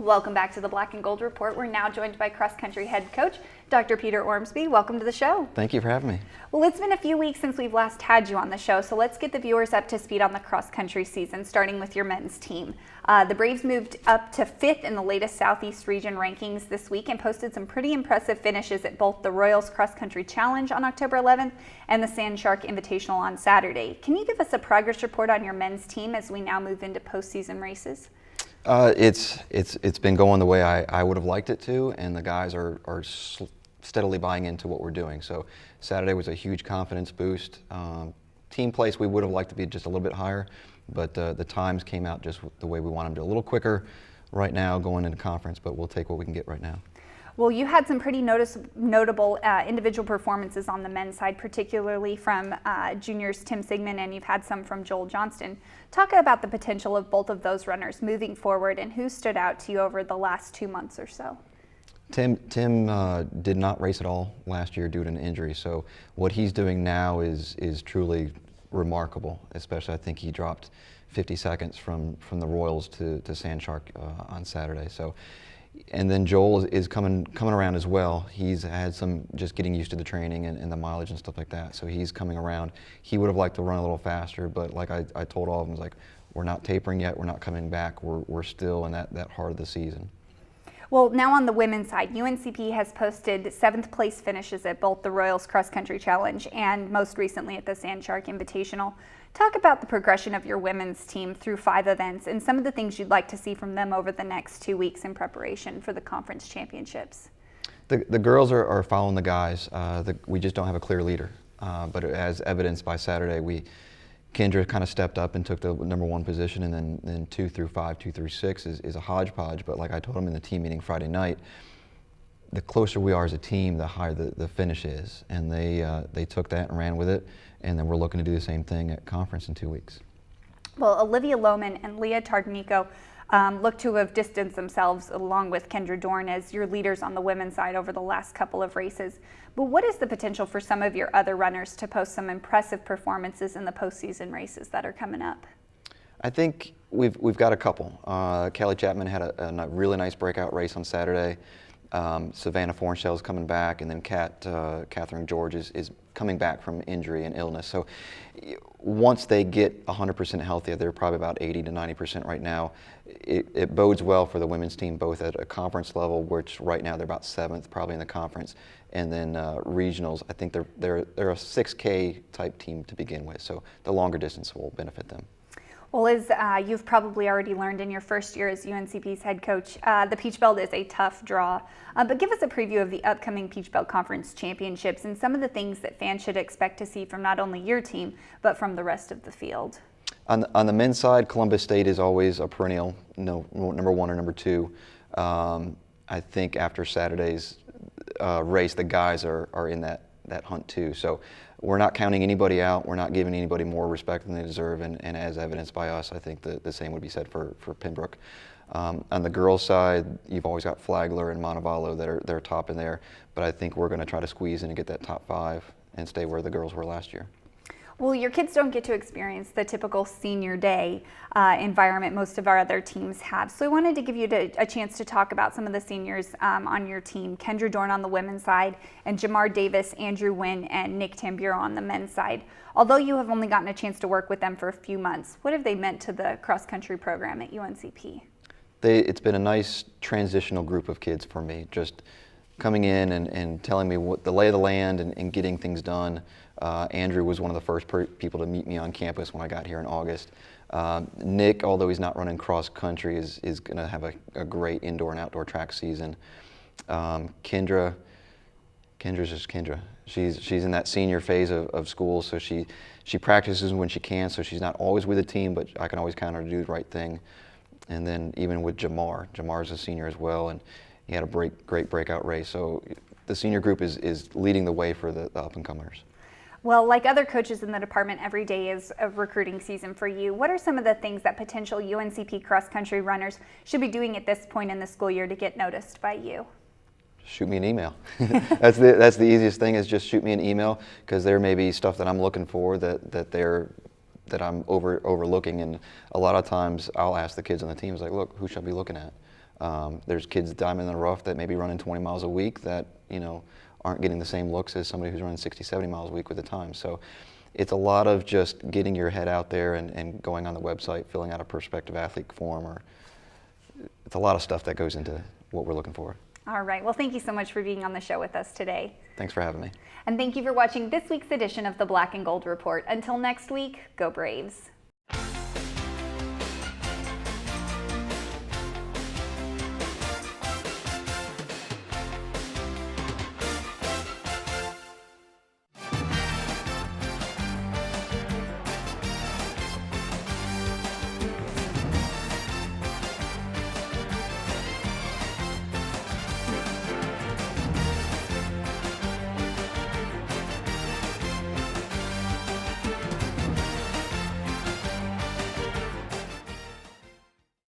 Welcome back to the Black and Gold Report. We're now joined by cross-country head coach, Dr. Peter Ormsby. Welcome to the show. Thank you for having me. Well, it's been a few weeks since we've last had you on the show, so let's get the viewers up to speed on the cross-country season, starting with your men's team. The Braves moved up to 5th in the latest Southeast region rankings this week and posted some pretty impressive finishes at both the Royals Cross Country Challenge on October 11th and the Sand Shark Invitational on Saturday. Can you give us a progress report on your men's team as we now move into postseason races? It's been going the way I would have liked it to, and the guys are steadily buying into what we're doing. So Saturday was a huge confidence boost. Team place we would have liked to be just a little bit higher, but the times came out just the way we want them to. A little quicker right now going into conference, but we'll take what we can get right now. Well, you had some pretty notable individual performances on the men's side, particularly from juniors Tim Sigmund, and you've had some from Joel Johnston. Talk about the potential of both of those runners moving forward and who stood out to you over the last 2 months or so. Tim did not race at all last year due to an injury, so what he's doing now is truly remarkable. Especially, I think he dropped 50 seconds from the Royals to Sand Shark on Saturday. So. And then Joel is coming around as well. He's had some just getting used to the training and the mileage and stuff like that. So he's coming around. He would have liked to run a little faster, but like I told all of them, like, we're not tapering yet. We're not coming back. We're still in that heart of the season. Well, now on the women's side, UNCP has posted 7th place finishes at both the Royals Cross Country Challenge and most recently at the Sand Shark Invitational. Talk about the progression of your women's team through 5 events and some of the things you'd like to see from them over the next 2 weeks in preparation for the conference championships. The girls are following the guys. We just don't have a clear leader, but as evidenced by Saturday, Kendra kind of stepped up and took the #1 position, and then 2 through 5, 2 through 6 is a hodgepodge. But like I told them in the team meeting Friday night, the closer we are as a team, the higher the finish is. And they took that and ran with it, and then we're looking to do the same thing at conference in 2 weeks. Well, Olivia Lohman and Leah Tardanico look to have distanced themselves along with Kendra Dorn as your leaders on the women's side over the last couple of races. But what is the potential for some of your other runners to post some impressive performances in the postseason races that are coming up? I think we've got a couple. Kelly Chapman had a really nice breakout race on Saturday. Savannah Fornshell is coming back, and then Catherine George is coming back from injury and illness. So once they get 100% healthy, they're probably about 80 to 90% right now. It bodes well for the women's team, both at a conference level, which right now they're about 7th probably in the conference, and then regionals. I think they're a 6K type team to begin with, so the longer distance will benefit them. Well, as you've probably already learned in your first year as UNCP's head coach, the Peach Belt is a tough draw. But give us a preview of the upcoming Peach Belt Conference Championships and some of the things that fans should expect to see from not only your team, but from the rest of the field. On the men's side, Columbus State is always a perennial, #1 or #2. I think after Saturday's race, the guys are in that hunt too. So we're not counting anybody out. We're not giving anybody more respect than they deserve, and as evidenced by us, I think the same would be said for Pembroke. On the girls' side, you've always got Flagler and Montevallo that are top in there, but I think we're going to try to squeeze in and get that top 5 and stay where the girls were last year. Well, your kids don't get to experience the typical senior day environment most of our other teams have. So I wanted to give you a chance to talk about some of the seniors on your team. Kendra Dorn on the women's side, and Jamar Davis, Andrew Wynn, and Nick Tamburo on the men's side. Although you have only gotten a chance to work with them for a few months, what have they meant to the cross-country program at UNCP? It's been a nice transitional group of kids for me, just coming in and telling me what the lay of the land and getting things done. Andrew was one of the first people to meet me on campus when I got here in August. Nick, although he's not running cross country, is going to have a great indoor and outdoor track season. Kendra's just Kendra. She's in that senior phase of school, so she practices when she can, so she's not always with the team, but I can always count her to do the right thing. And then even with Jamar's a senior as well, and he had a great breakout race. So the senior group is leading the way for the up-and-comers. Well, like other coaches in the department, every day is a recruiting season for you. What are some of the things that potential UNCP cross-country runners should be doing at this point in the school year to get noticed by you? Shoot me an email. That's the easiest thing, is just shoot me an email, because there may be stuff that I'm looking for that I'm overlooking, and a lot of times I'll ask the kids on the teams, like, look, who should I be looking at? There's kids diamond in the rough that maybe running 20 miles a week that, aren't getting the same looks as somebody who's running 60, 70 miles a week with the time. So it's a lot of just getting your head out there and going on the website, filling out a prospective athlete form, it's a lot of stuff that goes into what we're looking for. All right. Well, thank you so much for being on the show with us today. Thanks for having me. And thank you for watching this week's edition of the Black and Gold Report. Until next week, go Braves.